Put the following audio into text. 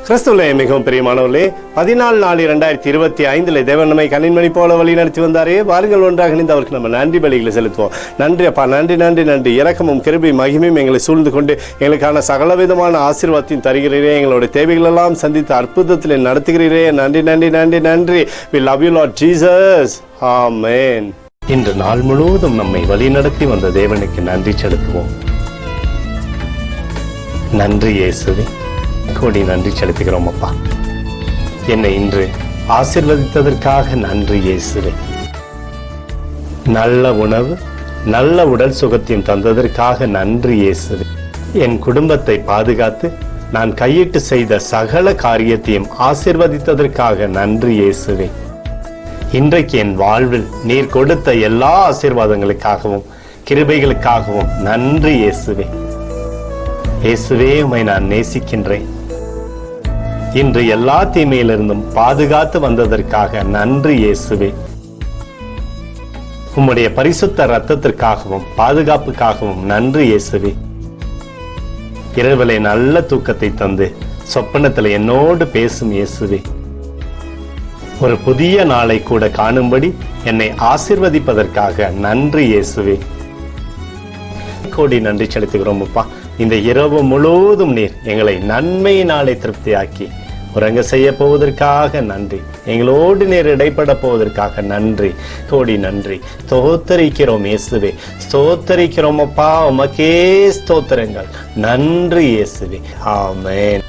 கிறிஸ்துவிலே மிகவும் பிரியமானவர்களே, 14/4/2025 தேவன் நம்மை கண்ணின்மணி போல வழி நடத்தி வந்தாரே. வாருங்கள் ஒன்றாக இணைந்து அவருக்கு நம்ம நன்றி பலிகளை செலுத்துவோம். நன்றி அப்பா, நன்றி நன்றி நன்றி. இரக்கமும் கிருபை மகிமையும் எங்களை சூழ்ந்து கொண்டு எங்களுக்கான சகலவிதமான ஆசீர்வாதத்தையும் தருகிறீரே. எங்களுடைய தேவைகள் எல்லாம் சந்தித்து அற்புதத்தில் நடத்துகிறீரே. நன்றி நன்றி நன்றி நன்றி. We love you Lord Jesus. Amen. இன்று நாள் முழுவதும் நம்மை வழி நடத்தி வந்த தேவனுக்கு நன்றி செலுத்துவோம். நன்றி இயேசுவே, கோடி நன்றி செலுத்துகிறோம் அப்பா. என்னை இன்று ஆசீர்வதித்ததற்காக நன்றி இயேசுவே. நல்ல உணவு, நல்ல உடல் சுகத்தையும் தந்ததற்காக நன்றி இயேசுவே. என் குடும்பத்தை பாதுகாத்து நான் கையிட்டு செய்த சகல காரியத்தையும் ஆசீர்வதித்ததற்காக நன்றி இயேசுவே. இன்றைக்கு என் வாழ்வில் நீர் கொடுத்த எல்லா ஆசீர்வாதங்களுக்காகவும் கிருபைகளுக்காகவும் நன்றி இயேசுவே. இயேசுவே, உம்மை நான் நேசிக்கின்றேன். இன்று எல்லா தீமையிலிருந்தும் பாதுகாத்து வந்ததற்காக நன்றி இயேசுவே. உம்முடைய பரிசுத்த இரத்தத்திற்காகவும் பாதுகாப்புக்காகவும் நன்றி இயேசுவே. இரவிலே நல்ல தூக்கத்தை தந்து சொப்பனத்தில் என்னோடு பேசும் இயேசுவே. ஒரு புதிய நாளை கூட காணும்படி என்னை ஆசீர்வதிப்பதற்காக நன்றி இயேசுவே. கோடி நன்றி செலுத்துகிறோம் அப்பா. இந்த இரவு முழுவதும் நீர் எங்களை நன்மையினாலே திருப்தியாக்கி உறங்க செய்ய போவதற்காக நன்றி. எங்களோடு நீர் இடைப்பட போவதற்காக நன்றி. கோடி நன்றி. ஸ்தோத்தரிக்கிறோம் இயேசுவே, ஸ்தோத்தரிக்கிறோம் அப்பா. உமக்கே ஸ்தோத்திரங்கள். நன்றி இயேசுவே. ஆமென்.